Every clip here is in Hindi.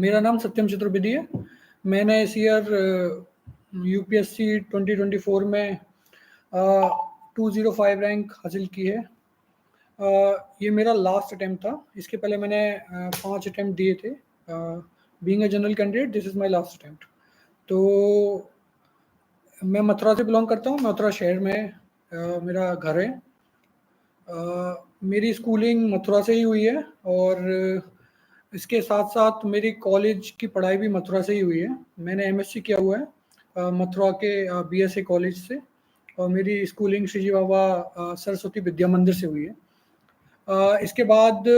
मेरा नाम सत्यम चतुर्वेदी है। मैंने इस ईयर यूपीएससी 2024 में 205 रैंक हासिल की है। ये मेरा लास्ट अटेम्प्ट था। इसके पहले मैंने 5 अटेम्प्ट दिए थे। Being a general candidate, this is my last attempt. तो मैं मथुरा से बिलोंग करता हूँ। मथुरा शहर में मेरा घर है। मेरी स्कूलिंग मथुरा से ही हुई है और इसके साथ साथ मेरी कॉलेज की पढ़ाई भी मथुरा से ही हुई है। मैंने एमएससी किया हुआ है मथुरा के बीएसए कॉलेज से, और मेरी स्कूलिंग श्री जी बाबा सरस्वती विद्या मंदिर से हुई है। इसके बाद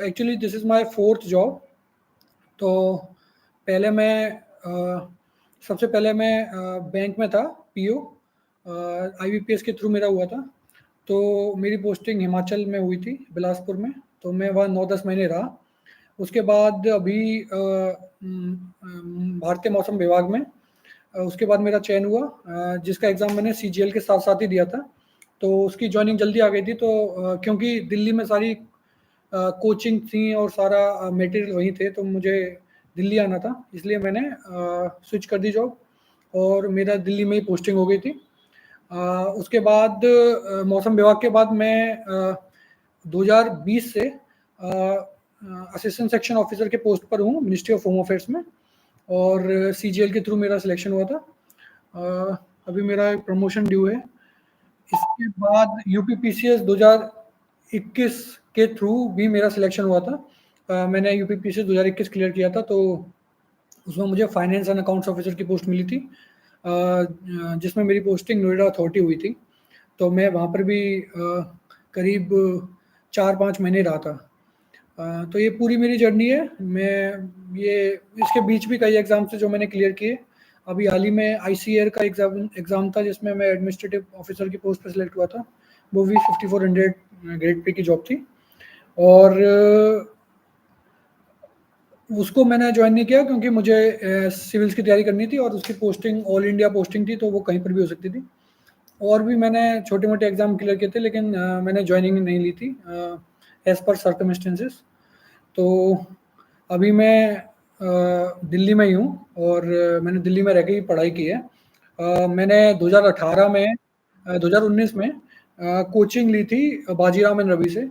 actually this is my fourth job. तो पहले मैं सबसे पहले मैं बैंक में था, पीओ। आईबीपीएस के थ्रू मेरा हुआ था। तो मेरी पोस्टिंग हिमाचल में हुई थी, बिलासपुर में। तो मैं वहाँ 9-10 महीने रहा। उसके बाद अभी भारतीय मौसम विभाग में उसके बाद मेरा चयन हुआ, जिसका एग्ज़ाम मैंने सीजीएल के साथ साथ ही दिया था। तो उसकी जॉइनिंग जल्दी आ गई थी। तो क्योंकि दिल्ली में सारी कोचिंग थी और सारा मटेरियल वहीं थे, तो मुझे दिल्ली आना था, इसलिए मैंने स्विच कर दी जॉब और मेरा दिल्ली में ही पोस्टिंग हो गई थी। उसके बाद मौसम विभाग के बाद मैं 2020 से असिस्टेंट सेक्शन ऑफिसर के पोस्ट पर हूँ मिनिस्ट्री ऑफ होम अफेयर्स में, और सीजीएल के थ्रू मेरा सिलेक्शन हुआ था। अभी मेरा प्रमोशन ड्यू है। इसके बाद यूपीपीसीएस 2021 के थ्रू भी मेरा सिलेक्शन हुआ था। मैंने यूपीपीसीएस 2021 क्लियर किया था, तो उसमें मुझे फाइनेंस एंड अकाउंट्स ऑफिसर की पोस्ट मिली थी, जिसमें मेरी पोस्टिंग नोएडा अथॉरिटी हुई थी। तो मैं वहाँ पर भी करीब 4-5 महीने रहा था। तो ये पूरी मेरी जर्नी है। मैं ये इसके बीच भी कई एग्ज़ाम्स थे जो मैंने क्लियर किए। अभी हाल ही में आईसीएआर का एग्ज़ाम था, जिसमें मैं एडमिनिस्ट्रेटिव ऑफिसर की पोस्ट पर सिलेक्ट हुआ था। वो भी 5400 ग्रेड पे की जॉब थी, और उसको मैंने ज्वाइन नहीं किया क्योंकि मुझे सिविल्स की तैयारी करनी थी और उसकी पोस्टिंग ऑल इंडिया पोस्टिंग थी, तो वो कहीं पर भी हो सकती थी। और भी मैंने छोटे मोटे एग्ज़ाम क्लियर किए थे, लेकिन मैंने ज्वाइनिंग नहीं ली थी एज़ पर सर्कमस्टेंसेस। तो अभी मैं दिल्ली में ही हूँ, और मैंने दिल्ली में रह के ही पढ़ाई की है। मैंने 2018 में 2019 में कोचिंग ली थी बाजीराव एंड रवि से।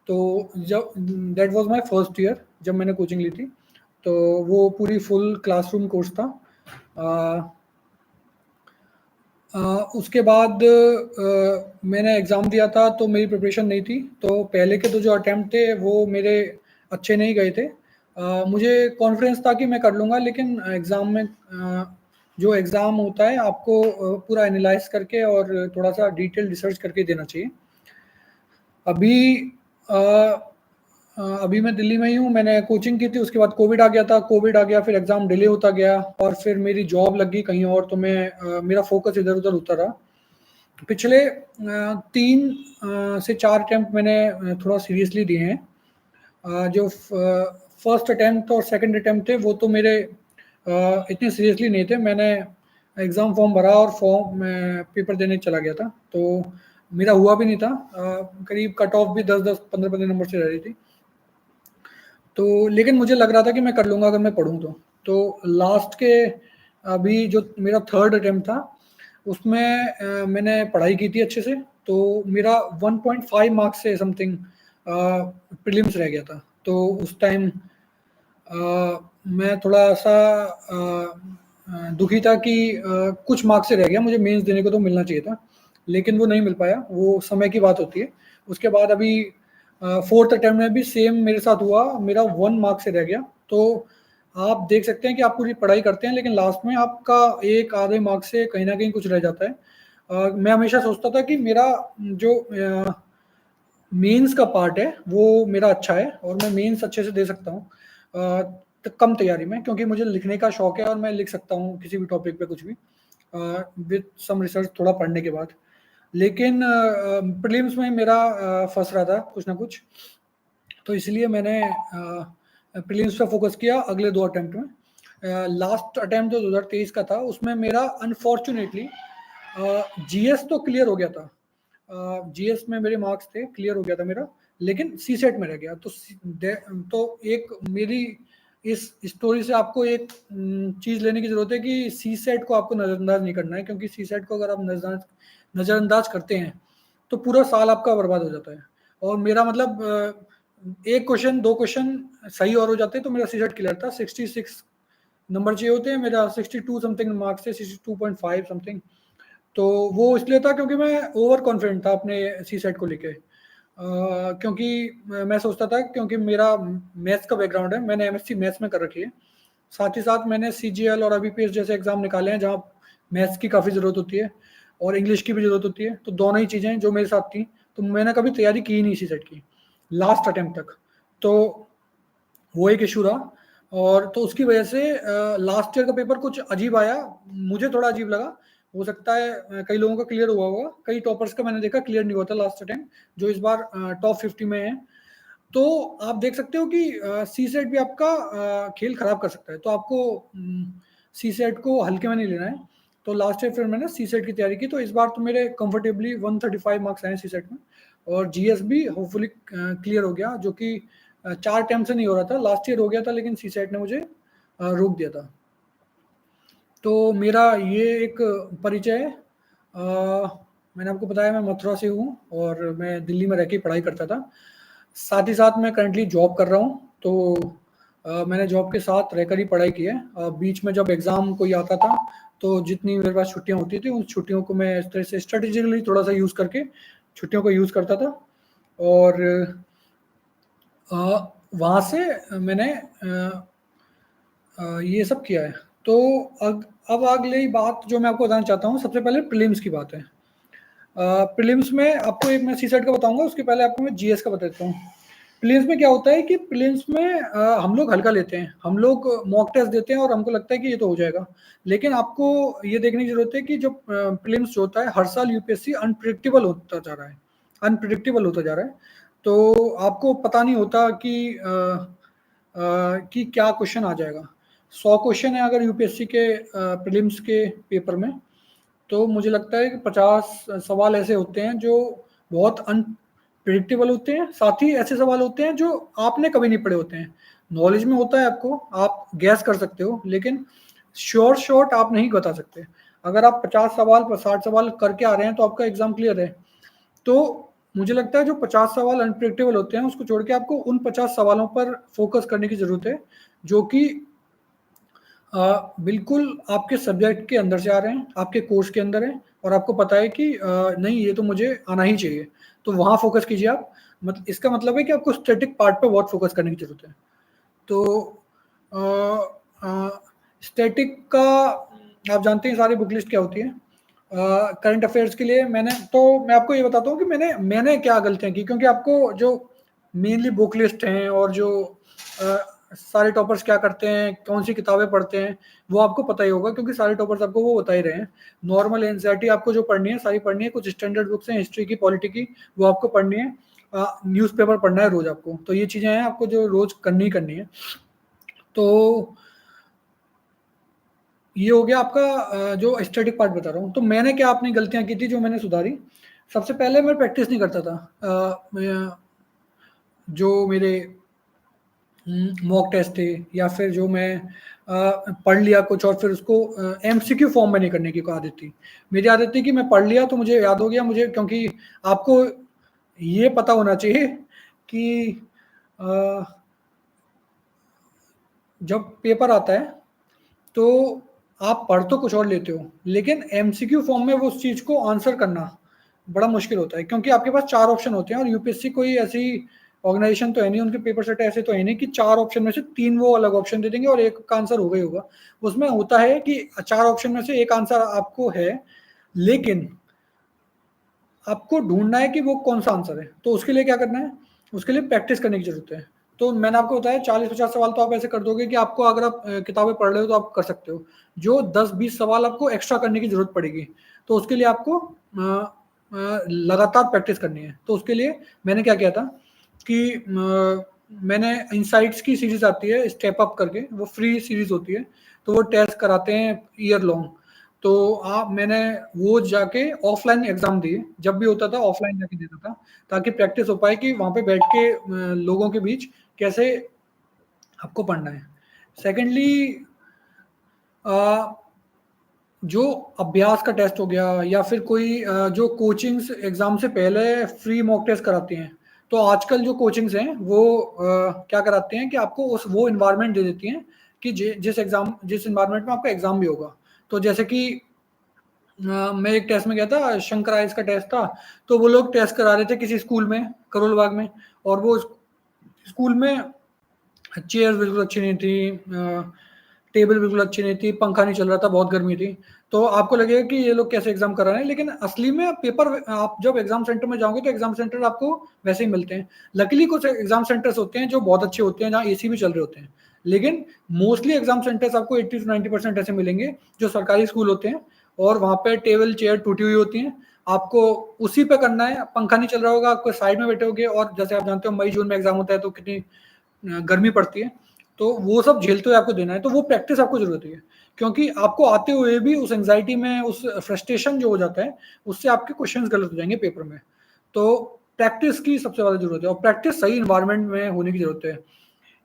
तो जब that was my first year जब मैंने कोचिंग ली थी, तो वो पूरी फुल क्लासरूम कोर्स था। उसके बाद मैंने एग्ज़ाम दिया था, तो मेरी प्रिपरेशन नहीं थी। तो पहले के 2 जो अटेम्प्ट थे वो मेरे अच्छे नहीं गए थे। मुझे कॉन्फिडेंस था कि मैं कर लूँगा, लेकिन एग्ज़ाम में जो एग्ज़ाम होता है आपको पूरा एनालाइज़ करके और थोड़ा-सा डिटेल रिसर्च करके देना चाहिए। अभी अभी मैं दिल्ली में ही हूँ। मैंने कोचिंग की थी, उसके बाद कोविड आ गया था। कोविड आ गया, फिर एग्ज़ाम डिले होता गया, और फिर मेरी जॉब लग गई कहीं और, तो मैं मेरा फ़ोकस इधर-उधर होता रहा। पिछले 3 से 4 अटेम्प्ट मैंने थोड़ा सीरियसली दिए हैं। जो फर्स्ट अटेम्प्ट और सेकंड अटेम्प्ट थे वो तो मेरे इतने सीरियसली नहीं थे। मैंने एग्ज़ाम फॉर्म भरा और फॉर्म पेपर देने चला गया था, तो मेरा हुआ भी नहीं था। करीब कट ऑफ भी 10-10, 15-15 नंबर से रह रही थी। तो लेकिन मुझे लग रहा था कि मैं कर लूँगा अगर मैं पढ़ूँ तो। तो लास्ट के अभी जो मेरा थर्ड अटेम्प्ट था, उसमें मैंने पढ़ाई की थी अच्छे से, तो मेरा 1.5 मार्क्स से समथिंग प्रीलिम्स रह गया था। तो उस टाइम मैं थोड़ा-सा दुखी था कि कुछ मार्क्स से रह गया, मुझे मेंस देने को तो मिलना चाहिए था, लेकिन वो नहीं मिल पाया, वो समय की बात होती है। उसके बाद अभी फोर्थ अटेम्प्ट में भी सेम मेरे साथ हुआ, मेरा 1 मार्क से रह गया। तो आप देख सकते हैं कि आप पूरी पढ़ाई करते हैं, लेकिन लास्ट में आपका 1 आधे मार्क्स से कहीं न कहीं कुछ रह जाता है। मैं हमेशा सोचता था कि मेरा जो मेंस का पार्ट है वो मेरा अच्छा है और मैं मेंस अच्छे से दे सकता हूँ कम तैयारी में, क्योंकि मुझे लिखने का शौक है और मैं लिख सकता हूँ किसी भी टॉपिक पे कुछ भी विद सम रिसर्च थोड़ा पढ़ने के बाद। लेकिन प्रीलिम्स में मेरा फँस रहा था कुछ ना कुछ, तो इसलिए मैंने प्रीलिम्स पे फोकस किया अगले 2 अटेम्प्ट में। लास्ट अटेम्प्ट जो 2023 का था, उसमें मेरा अनफॉर्चुनेटली जीएस तो क्लियर हो गया था। जीएस में मेरे मार्क्स थे, क्लियर हो गया था मेरा, लेकिन सीसेट में रह गया। तो एक मेरी इस स्टोरी से आपको एक चीज़ लेने की ज़रूरत है कि सीसेट को आपको नज़रअंदाज नहीं करना है, क्योंकि सीसेट को अगर आप नज़रअंदाज करते हैं, तो पूरा साल आपका बर्बाद हो जाता है। और मेरा मतलब 1 क्वेश्चन 2 क्वेश्चन सही और हो जाते तो मेरा सीसेट क्लियर था। 66 नंबर चाहिए होते हैं, मेरा 62 समथिंग मार्क्स थे, 62.5 समथिंग। तो वो इसलिए था क्योंकि मैं ओवर कॉन्फिडेंट था अपने सीसेट को लेके। क्योंकि मैं सोचता था, क्योंकि मेरा मैथ्स का बैकग्राउंड है, मैंने एमएससी मैथ्स में कर रखी है। साथ ही साथ मैंने सीजीएल और आईबीपीएस जैसे एग्जाम निकाले हैं जहाँ मैथ्स की काफ़ी ज़रूरत होती है और इंग्लिश की भी ज़रूरत होती है। तो दोनों ही चीज़ें जो मेरे साथ थी, तो मैंने कभी तैयारी की ही नहीं सीसेट की लास्ट अटेम्प्ट तक। तो वो एक इशू रहा, और तो उसकी वजह से लास्ट ईयर का पेपर कुछ अजीब आया, मुझे थोड़ा अजीब लगा। हो सकता है कई लोगों का क्लियर हुआ होगा, कई टॉपर्स का मैंने देखा क्लियर नहीं हुआ था लास्ट अटेम्प्ट, जो इस बार टॉप 50 में है। तो आप देख सकते हो कि सी सेट भी आपका खेल खराब कर सकता है, तो आपको सी सेट को हल्के में नहीं लेना है। तो लास्ट ईयर फिर मैंने सी सेट की तैयारी की, तो इस बार तो मेरे कंफर्टेबली 135 मार्क्स आए सी सेट में, और जीएस भी होपफुली क्लियर हो गया, जो कि 4 टाइम से नहीं हो रहा था, लास्ट ईयर हो गया था, लेकिन सी सेट ने मुझे रोक दिया था। तो मेरा ये एक परिचय है। मैंने आपको बताया मैं मथुरा से हूँ और मैं दिल्ली में रह के पढ़ाई करता था। साथ ही साथ मैं करंटली जॉब कर रहा हूँ, तो मैंने जॉब के साथ रहकर ही पढ़ाई की है। बीच में जब एग्ज़ाम कोई आता था, तो जितनी मेरे पास छुट्टियाँ होती थी, उन छुट्टियों को मैं इस तरह से स्ट्रेटेजिकली थोड़ा-सा यूज़ करके छुट्टियों को यूज़ करता था। और वहाँ से मैंने ये सब किया है। तो अब अगली बात जो मैं आपको बताना चाहता हूँ, सबसे पहले प्रीलिम्स की बात है। प्रीलिम्स में आपको एक मैं सीसेट का बताऊँगा, उसके पहले आपको मैं जीएस का बता देता हूँ। प्रीलिम्स में क्या होता है कि प्रीलिम्स में हम लोग हल्का लेते हैं, हम लोग मॉक टेस्ट देते हैं और हमको लगता है कि ये तो हो जाएगा। लेकिन आपको ये देखने की ज़रूरत है कि जो प्रीलिम्स जो होता है, हर साल यूपीएससी अनप्रेडिक्टेबल होता जा रहा है, अनप्रेडिक्टेबल होता जा रहा है। तो आपको पता नहीं होता कि क्या क्वेश्चन आ जाएगा। 100 क्वेश्चन है अगर यूपीएससी के प्रीलिम्स के पेपर में, तो मुझे लगता है कि 50 सवाल ऐसे होते हैं जो बहुत अनप्रेडिक्टेबल होते हैं, साथ ही ऐसे सवाल होते हैं जो आपने कभी नहीं पढ़े होते हैं। नॉलेज में होता है आपको, आप गैस कर सकते हो, लेकिन श्योर शॉट आप नहीं बता सकते। अगर आप 50 सवाल 60 सवाल करके आ रहे हैं तो आपका एग्जाम क्लियर है। तो मुझे लगता है जो 50 सवाल अनप्रेडिक्टेबल होते हैं, उसको छोड़ के आपको उन 50 सवालों पर फोकस करने की ज़रूरत है, जो कि बिल्कुल आपके सब्जेक्ट के अंदर से आ रहे हैं, आपके कोर्स के अंदर हैं, और आपको पता है कि नहीं ये तो मुझे आना ही चाहिए, तो वहाँ फोकस कीजिए आप। इसका मतलब है कि आपको स्टैटिक पार्ट पे बहुत फोकस करने की ज़रूरत है। तो स्टैटिक का आप जानते हैं सारी बुक लिस्ट क्या होती है। करंट अफेयर्स के लिए मैं आपको ये बताता हूँ कि मैंने क्या गलतियाँ की, क्योंकि आपको जो मेनली बुक लिस्ट हैं और जो सारे टॉपर्स क्या करते हैं, कौन सी किताबें पढ़ते हैं, वो आपको पता ही होगा, क्योंकि सारे टॉपर्स आपको वो बता ही रहे हैं। नॉर्मल एनसीईआरटी आपको जो पढ़नी है सारी पढ़नी है, कुछ स्टैंडर्ड बुक्स हैं हिस्ट्री की, पॉलिटी की, वो आपको पढ़नी है। न्यूज़पेपर पढ़ना है रोज आपको, तो ये चीज़ें हैं आपको जो रोज करनी ही करनी है। तो ये हो गया आपका जो स्टैटिक पार्ट बता रहा हूँ। तो मैंने क्या अपनी गलतियाँ की थी जो मैंने सुधारी। सबसे पहले मैं प्रैक्टिस नहीं करता था। जो मेरे मॉक टेस्ट थे, या फिर जो मैं पढ़ लिया कुछ और फिर उसको एमसीक्यू फॉर्म में नहीं करने की आदत थी। मेरी आदत थी कि मैं पढ़ लिया तो मुझे याद हो गया, मुझे, क्योंकि आपको ये पता होना चाहिए कि अ, जब पेपर आता है तो आप पढ़ तो कुछ और लेते हो, लेकिन एमसीक्यू फॉर्म में वो उस चीज़ को आंसर करना बड़ा मुश्किल होता है, क्योंकि आपके पास 4 ऑप्शन होते हैं, और यूपीएससी कोई ऐसी ऑर्गेनाइजेशन तो है नहीं, उनके पेपर सेट ऐसे तो है नहीं कि 4 ऑप्शन में से 3 वो अलग ऑप्शन दे देंगे और एक का आंसर होगा ही होगा। उसमें होता है कि 4 ऑप्शन में से एक आंसर आपको है, लेकिन आपको ढूँढना है कि वो कौन-सा आंसर है। तो उसके लिए क्या करना है? उसके लिए प्रैक्टिस करने की ज़रूरत है। तो मैंने आपको बताया 40-50 सवाल तो आप ऐसे कर दोगे कि आपको, अगर आप किताबें पढ़ रहे हो तो आप कर सकते हो। जो 10-20 सवाल आपको एक्स्ट्रा करने की ज़रूरत पड़ेगी। तो उसके लिए आपको लगातार प्रैक्टिस करनी है। तो उसके लिए मैंने क्या किया था कि मैंने इनसाइट्स की सीरीज़ आती है स्टेप अप करके, वो फ्री सीरीज़ होती है। तो वो टेस्ट कराते हैं ईयर लॉन्ग। तो मैंने वो जाके ऑफलाइन एग्ज़ाम दिए, जब भी होता था ऑफलाइन जाके देता था, ताकि प्रैक्टिस हो पाए कि वहाँ पे बैठ के लोगों के बीच कैसे आपको पढ़ना है। सेकेंडली जो अभ्यास का टेस्ट हो गया या फिर कोई जो कोचिंग्स एग्जाम से पहले फ्री मॉक टेस्ट कराती हैं, तो आजकल जो कोचिंग्स हैं वो क्या कराते हैं कि आपको उस वो इन्वायरमेंट दे देती हैं कि जिस इन्वायरमेंट में आपका एग्जाम भी होगा। तो जैसे कि मैं एक टेस्ट में गया था, शंकर आइस का टेस्ट था, तो वो लोग टेस्ट करा रहे थे किसी स्कूल में, करोल बाग में, और वो स्कूल में चेयर बिल्कुल अच्छी नहीं थी, टेबल बिल्कुल अच्छी नहीं थी, पंखा नहीं चल रहा था, बहुत गर्मी थी। तो आपको लगेगा कि ये लोग कैसे एग्जाम करा रहे हैं, लेकिन असली में पेपर आप जब एग्जाम सेंटर में जाओगे तो एग्जाम सेंटर आपको वैसे ही मिलते हैं। लकीली कुछ एग्जाम सेंटर्स होते हैं जो बहुत अच्छे होते हैं, जहाँ एसी भी चल रहे होते हैं, लेकिन मोस्टली एग्जाम सेंटर्स आपको 80 to 90% ऐसे मिलेंगे जो सरकारी स्कूल होते हैं, और वहाँ पे टेबल चेयर टूटी हुई होती हैं, आपको उसी पे करना है, पंखा नहीं चल रहा होगा, आपको साइड में बैठे होगे, और जैसे आप जानते हो मई जून में एग्जाम होता है तो कितनी गर्मी पड़ती है, तो वो सब झेलते हुए आपको देना है। तो वो प्रैक्टिस आपको जरूरत है, क्योंकि आपको आते हुए भी उस एंजाइटी में, उस फ्रस्ट्रेशन जो हो जाता है, उससे आपके क्वेश्चंस गलत हो जाएंगे पेपर में। तो प्रैक्टिस की सबसे ज्यादा जरूरत है, और प्रैक्टिस सही इन्वायरमेंट में होने की जरूरत है।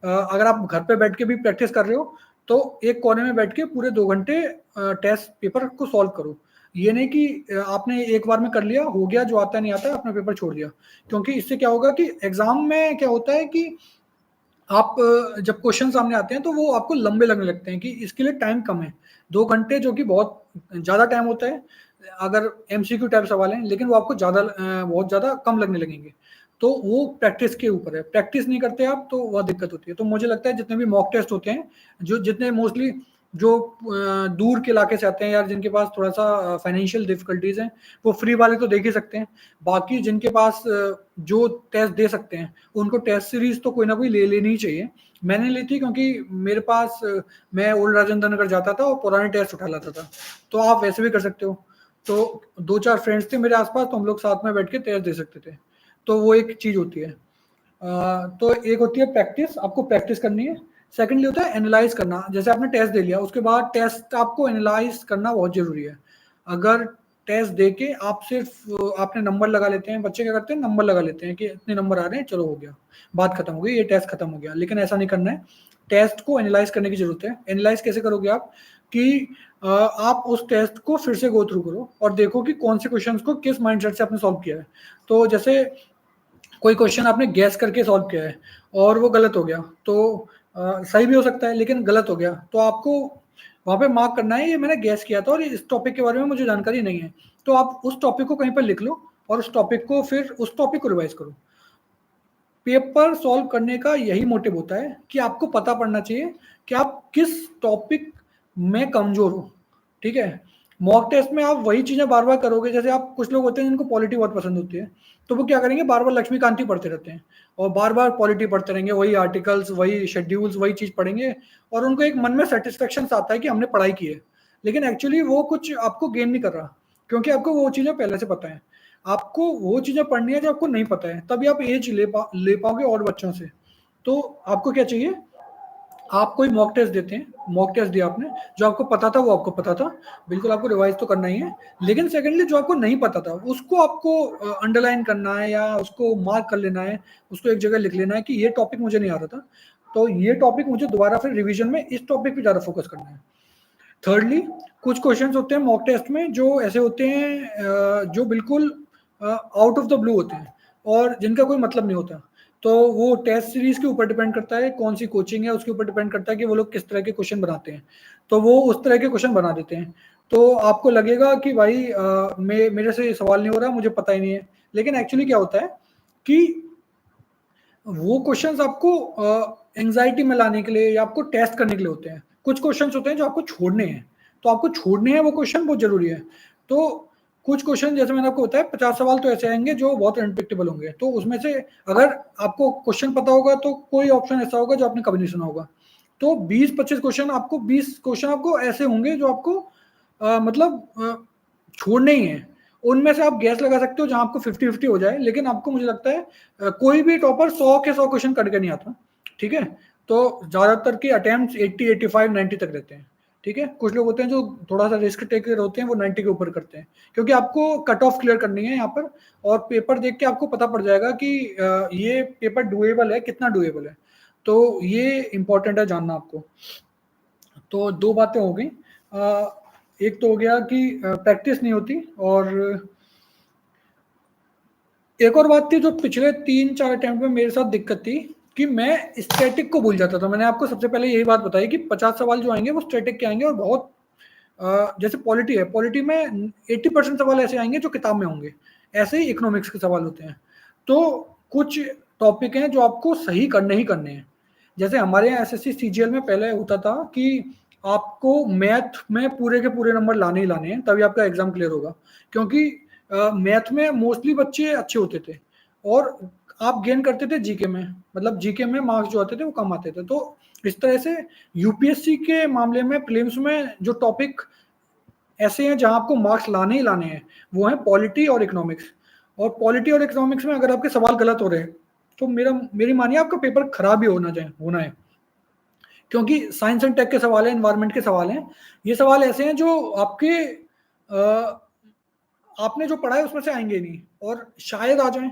अगर आप घर पे बैठ के भी प्रैक्टिस कर रहे हो तो एक कोने में बैठ के पूरे 2 घंटे टेस्ट पेपर को सॉल्व करो। ये नहीं कि आपने एक बार में कर लिया, हो गया, जो आता नहीं आता अपना पेपर छोड़ दिया। क्योंकि इससे क्या होगा कि एग्जाम में क्या होता है कि आप जब क्वेश्चन सामने आते हैं तो वो आपको लंबे लगने लगते हैं, कि इसके लिए टाइम कम है। 2 घंटे जो कि बहुत ज़्यादा टाइम होता है अगर एमसीक्यू टाइप सवाल हैं, लेकिन वो आपको बहुत ज़्यादा कम लगने लगेंगे। तो वो प्रैक्टिस के ऊपर है, प्रैक्टिस नहीं करते आप तो वह दिक्कत होती है। तो मुझे लगता है जितने भी मॉक टेस्ट होते हैं, जो जितने मोस्टली जो दूर के इलाके से आते हैं यार, जिनके पास थोड़ा सा फाइनेंशियल डिफिकल्टीज हैं, वो फ्री वाले तो देख ही सकते हैं। बाकी जिनके पास जो टेस्ट दे सकते हैं, उनको टेस्ट सीरीज तो कोई ना कोई ले लेनी ही चाहिए। मैंने ली थी क्योंकि मेरे पास मैं ओल्ड राजेंद्र नगर जाता था और पुराने टेस्ट उठा लाता था। तो आप वैसे भी कर सकते हो। तो 2-4 फ्रेंड्स थे मेरे आसपास, तो हम लोग साथ में बैठ के टेस्ट दे सकते थे। तो वो एक चीज होती है। तो एक होती है प्रैक्टिस, आपको प्रैक्टिस करनी है। सेकेंडली होता है एनालाइज करना। जैसे आपने टेस्ट दे लिया, उसके बाद टेस्ट आपको एनालाइज करना बहुत जरूरी है। अगर टेस्ट दे के आप सिर्फ आपने नंबर लगा लेते हैं, बच्चे क्या करते हैं, नंबर लगा लेते हैं कि इतने नंबर आ रहे हैं, चलो हो गया, बात खत्म हो गई, ये टेस्ट खत्म हो गया। लेकिन ऐसा नहीं करना है, टेस्ट को एनालाइज करने की जरूरत है। एनालाइज कैसे करोगे आप, कि आप उस टेस्ट को फिर से गो थ्रू करो और देखो कि कौन से क्वेश्चंस को किस माइंडसेट से आपने सॉल्व किया है। तो जैसे कोई क्वेश्चन आपने गैस करके सॉल्व किया है और वो गलत हो गया, तो सही भी हो सकता है लेकिन गलत हो गया, तो आपको वहाँ पे मार्क करना है, ये मैंने गैस किया था और इस टॉपिक के बारे में मुझे जानकारी नहीं है। तो आप उस टॉपिक को कहीं पर लिख लो और उस टॉपिक को रिवाइज करो। पेपर सॉल्व करने का यही मोटिव होता है कि आपको पता पड़ना चाहिए कि आप किस टॉपिक में कमजोर हो। ठीक है, मॉक टेस्ट में आप वही चीजें बार बार करोगे। जैसे आप, कुछ लोग होते हैं जिनको पॉलिटी बहुत पसंद होती है, तो वो क्या करेंगे, बार बार लक्ष्मीकांत ही पढ़ते रहते हैं और बार बार पॉलिटी पढ़ते रहेंगे, वही आर्टिकल्स, वही शेड्यूल्स, वही चीज पढ़ेंगे, और उनको एक मन में सेटिस्फेक्शन आता है कि हमने पढ़ाई की है। लेकिन एक्चुअली वो कुछ आपको गेन नहीं कर रहा, क्योंकि आपको वो चीजें पहले से पता है। आपको वो चीजें पढ़नी है जो आपको नहीं पता है, तभी आप एज ले पाओगे और बच्चों से। तो आपको क्या चाहिए, आप कोई मॉक टेस्ट देते हैं, मॉक टेस्ट दिया आपने, जो आपको पता था वो आपको पता था, बिल्कुल आपको रिवाइज तो करना ही है। लेकिन सेकेंडली जो आपको नहीं पता था उसको आपको अंडरलाइन करना है या उसको मार्क कर लेना है, उसको एक जगह लिख लेना है कि ये टॉपिक मुझे नहीं आ रहा था, तो ये टॉपिक मुझे दोबारा फिर रिवीजन में इस टॉपिक पे ज्यादा फोकस करना है। थर्डली, कुछ क्वेश्चंस होते हैं मॉक टेस्ट में जो ऐसे होते हैं जो बिल्कुल आउट ऑफ द ब्लू होते हैं और जिनका कोई मतलब नहीं होता। तो वो टेस्ट सीरीज के ऊपर डिपेंड करता है, कौन सी कोचिंग है उसके ऊपर डिपेंड करता है कि वो लोग किस तरह के क्वेश्चन बनाते हैं। तो वो उस तरह के क्वेश्चन बना देते हैं, तो आपको लगेगा कि भाई मेरे से सवाल नहीं हो रहा, मुझे पता ही नहीं है। लेकिन एक्चुअली क्या होता है कि वो क्वेश्चंस आपको एंजाइटी में लाने के लिए या आपको टेस्ट करने के लिए होते हैं। कुछ क्वेश्चंस होते हैं जो आपको छोड़ने हैं, तो आपको छोड़ने हैं वो क्वेश्चन, बहुत जरूरी है। तो कुछ क्वेश्चन, जैसे मैंने आपको बताया, 50 सवाल तो ऐसे आएंगे जो बहुत अनप्रेडिक्टेबल होंगे, तो उसमें से अगर आपको क्वेश्चन पता होगा तो कोई ऑप्शन ऐसा होगा जो आपने कभी नहीं सुना होगा। तो 20 क्वेश्चन आपको ऐसे होंगे जो आपको छोड़ने ही हैं। उनमें से आप गैस लगा सकते हो जहां आपको 50-50 हो जाए, लेकिन आपको, मुझे लगता है कोई भी टॉपर 100 के 100 क्वेश्चन करके नहीं आता। ठीक है, तो ज्यादातर के अटेम्प्ट 80, 85, 90 तक रहते हैं। ठीक है, कुछ लोग होते हैं जो थोड़ा सा रिस्क टेकर होते हैं, वो 90 के ऊपर करते हैं, क्योंकि आपको कट ऑफ क्लियर करनी है यहाँ पर। और पेपर देख के आपको पता पड़ जाएगा कि ये पेपर डुएबल है, कितना डुएबल है। तो ये इम्पोर्टेंट है जानना आपको। तो 2 बातें हो गई। एक तो हो गया कि प्रैक्टिस नहीं होती, और एक और बात थी जो पिछले 3-4 अटेम्प्ट में मेरे साथ दिक्कत थी कि मैं स्टैटिक को भूल जाता था। मैंने आपको सबसे पहले यही बात बताई कि 50 सवाल जो आएंगे वो स्टैटिक के आएंगे, और बहुत जैसे पॉलिटी है, पॉलिटी में 80% सवाल ऐसे आएंगे जो किताब में होंगे, ऐसे ही इकोनॉमिक्स के सवाल होते हैं। तो कुछ टॉपिक हैं जो आपको सही करने ही करने हैं। जैसे हमारे यहाँ एसएससी सीजीएल में पहले होता था कि आपको मैथ में पूरे के पूरे नंबर लाने ही लाने हैं, तभी आपका एग्जाम क्लियर होगा, क्योंकि मैथ में मोस्टली बच्चे अच्छे होते थे, और आप गेन करते थे जीके में, मतलब जीके में मार्क्स जो आते थे वो कम आते थे। तो इस तरह से यूपीएससी के मामले में प्रीलिम्स में जो टॉपिक ऐसे हैं जहां आपको मार्क्स लाने ही लाने हैं, वो है पॉलिटी और इकोनॉमिक्स। और पॉलिटी और इकोनॉमिक्स में अगर आपके सवाल गलत हो रहे हैं तो मेरी मानिए आपका पेपर खराब ही होना है, क्योंकि साइंस एंड टेक के सवाल हैं, एनवायरमेंट के सवाल हैं। ये सवाल ऐसे हैं जो आपके आपने जो पढ़ा है उसमें से आएंगे नहीं, और शायद आ जाएं,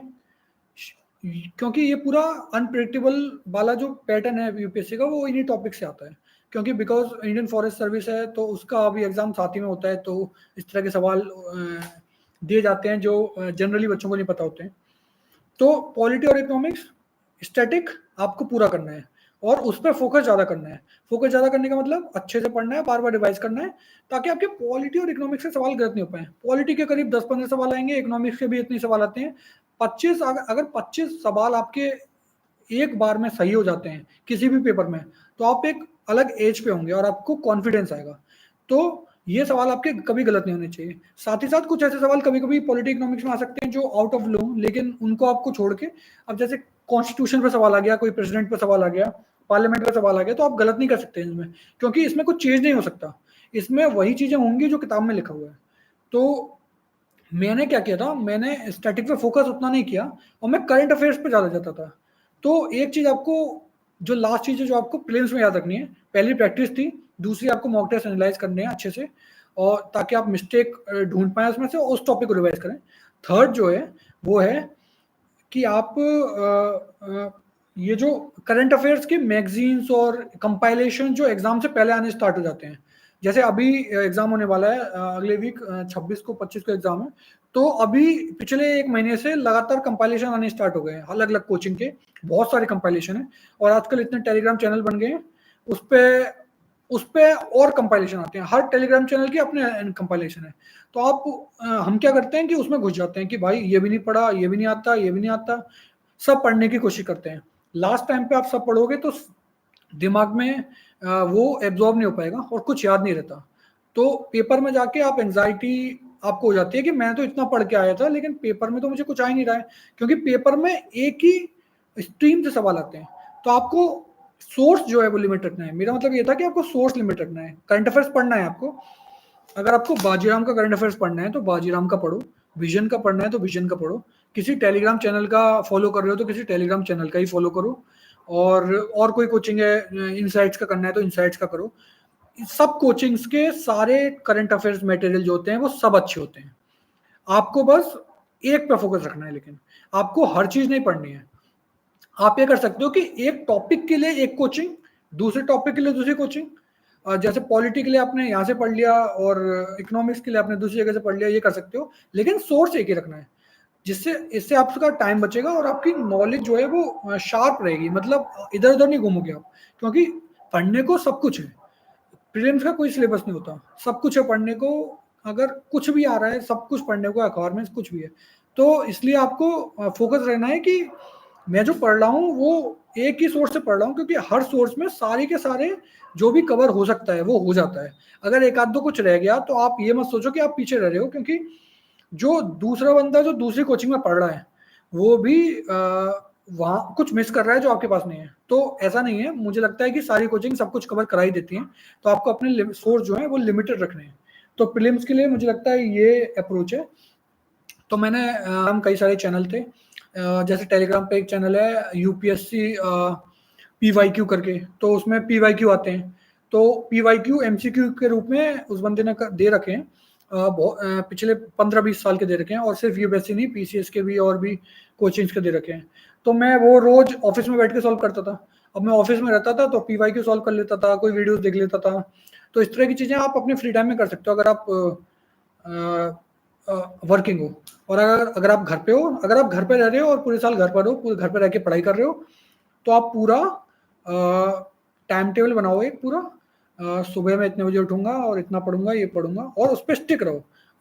क्योंकि ये पूरा अनप्रेडिक्टेबल वाला जो पैटर्न है यूपीएससी का, वो इन्हीं टॉपिक से आता है। क्योंकि बिकॉज इंडियन फॉरेस्ट सर्विस है तो उसका अभी एग्जाम साथ ही में होता है, तो इस तरह के सवाल दिए जाते हैं जो जनरली बच्चों को नहीं पता होते हैं। तो पॉलिटी और इकोनॉमिक्स स्टैटिक आपको पूरा करना है, और उस पर फोकस ज़्यादा करना है। फोकस ज़्यादा करने का मतलब अच्छे से पढ़ना है, बार बार रिवाइज करना है, ताकि आपके पॉलिटी और इकोनॉमिक्स के सवाल गलत नहीं हो पाए। पॉलिटी के करीब 10-15 सवाल आएंगे, इकोनॉमिक्स के भी इतने सवाल आते हैं 25। अगर 25 सवाल आपके एक बार में सही हो जाते हैं किसी भी पेपर में, तो आप एक अलग एज पे होंगे और आपको कॉन्फिडेंस आएगा। तो ये सवाल आपके कभी गलत नहीं होने चाहिए। साथ ही साथ कुछ ऐसे सवाल कभी कभी पॉलिटी इकोनॉमिक्स में आ सकते हैं जो आउट ऑफ लो, लेकिन उनको आपको छोड़ के, अब जैसे कॉन्स्टिट्यूशन पे सवाल आ गया, कोई प्रेसिडेंट पे सवाल आ गया, पार्लियामेंट पे सवाल आ गया, तो आप गलत नहीं कर सकते इसमें, क्योंकि इसमें कुछ चेंज नहीं हो सकता। इसमें वही चीजें होंगी जो किताब में लिखा हुआ है। तो मैंने क्या किया था, मैंने स्टैटिक पे फोकस उतना नहीं किया, और मैं करंट अफेयर्स पे ज्यादा जाता था। तो एक चीज आपको, जो लास्ट चीज है जो आपको प्रीलिम्स में याद रखनी है, पहली प्रैक्टिस थी, दूसरी आपको मॉक टेस्ट एनालाइज करने हैं अच्छे से, और ताकि आप मिस्टेक ढूंढ पाए उसमें से, उस टॉपिक को रिवाइज करें। थर्ड जो है वो है कि आप ये जो करंट अफेयर्स की मैगजीन्स और कंपाइलेशन जो एग्जाम से पहले आने स्टार्ट हो जाते हैं, जैसे अभी एग्जाम होने वाला है अगले वीक 26 को 25 को एग्जाम है, तो अभी पिछले 1 महीने से लगातार कंपाइलेशन आने स्टार्ट हो गए हैं, अलग अलग कोचिंग के बहुत सारे कंपाइलेशन है, और आजकल इतने टेलीग्राम चैनल बन गए हैं उस पे और कंपाइलेशन आते हैं, हर टेलीग्राम चैनल की अपने कंपाइलेशन है। तो आप हम क्या करते हैं कि उसमें घुस जाते हैं कि भाई ये भी नहीं पढ़ा, ये भी नहीं आता, ये भी नहीं आता, सब पढ़ने की कोशिश करते हैं। लास्ट टाइम पे आप सब पढ़ोगे तो दिमाग में वो एब्जॉर्ब नहीं हो पाएगा और कुछ याद नहीं रहता। तो पेपर में जाके आप एंजाइटी आपको हो जाती है कि मैं तो इतना पढ़ के आया था, लेकिन पेपर में तो मुझे कुछ आ ही नहीं रहा है, क्योंकि पेपर में एक ही स्ट्रीम से सवाल आते हैं। तो आपको सोर्स जो है वो लिमिट रखना है। मेरा मतलब ये था कि आपको सोर्स लिमिट रखना है। करंट अफेयर्स पढ़ना है आपको, अगर आपको बाजीराम का करंट अफेयर्स पढ़ना है तो बाजीराम का पढ़ो, विजन का पढ़ना है तो विजन का पढ़ो, किसी टेलीग्राम चैनल का फॉलो कर रहे हो तो किसी टेलीग्राम चैनल का ही फॉलो करो, और कोई कोचिंग है इनसाइट्स का करना है तो इनसाइट्स का करो। सब कोचिंग्स के सारे करंट अफेयर्स मटेरियल जो होते हैं वो सब अच्छे होते हैं। आपको बस एक पे फोकस रखना है, लेकिन आपको हर चीज नहीं पढ़नी है। आप ये कर सकते हो कि एक टॉपिक के लिए एक कोचिंग, दूसरे टॉपिक के लिए दूसरी कोचिंग, जैसे पॉलिटी के लिए आपने यहाँ से पढ़ लिया और इकोनॉमिक्स के लिए आपने दूसरी जगह से पढ़ लिया, ये कर सकते हो, लेकिन सोर्स एक ही रखना है, जिससे इससे आपका टाइम बचेगा और आपकी नॉलेज जो है वो शार्प रहेगी, मतलब इधर उधर नहीं घूमोगे आप, क्योंकि पढ़ने को सब कुछ है। प्रीलिम्स का कोई सिलेबस नहीं होता, सब कुछ है पढ़ने को, अगर कुछ भी आ रहा है सब कुछ पढ़ने को, अखबार में कुछ भी है। तो इसलिए आपको फोकस रहना है कि मैं जो पढ़ रहा हूँ वो एक ही सोर्स से पढ़ रहा हूँ, क्योंकि हर सोर्स में सारे के सारे जो भी कवर हो सकता है वो हो जाता है। अगर एक आध दो कुछ रह गया तो आप ये मत सोचो कि आप पीछे रह रहे हो, क्योंकि जो दूसरा बंदा जो दूसरी कोचिंग में पढ़ रहा है वो भी वहाँ कुछ मिस कर रहा है जो आपके पास नहीं है। तो ऐसा नहीं है, मुझे लगता है कि सारी कोचिंग सब कुछ कवर करा ही देती हैं, तो आपको अपने सोर्स जो है वो लिमिटेड रखने हैं। तो प्रीलिम्स के लिए मुझे लगता है ये अप्रोच है। तो मैंने हम कई सारे चैनल थे, जैसे टेलीग्राम पे एक चैनल है यूपीएससी PYQ करके, तो उसमें PYQ आते हैं, तो PYQ MCQ के रूप में उस बंदे ने दे रखे हैं, पिछले 15-20 साल के दे रखे हैं, और सिर्फ यूपीएससी नहीं, PCS के भी और भी कोचिंग्स के दे रखे हैं। तो मैं वो रोज ऑफिस में बैठ के सॉल्व करता था। अब मैं ऑफिस में रहता था तो PYQ सॉल्व कर लेता था, कोई वीडियोस देख लेता था। तो इस तरह की चीज़ें आप अपने फ्री टाइम में कर सकते हो अगर आप वर्किंग हो। और अगर आप घर पे हो, अगर आप घर पे रह रहे हो और पूरे साल घर पर हो, पूरे घर पे रह के पढ़ाई कर रहे हो, तो आप पूरा टाइम टेबल बनाओ एक पूरा, सुबह मैं इतने बजे उठूंगा और इतना पढ़ूंगा, ये पढ़ूंगा, और उस पर स्टिक रहो।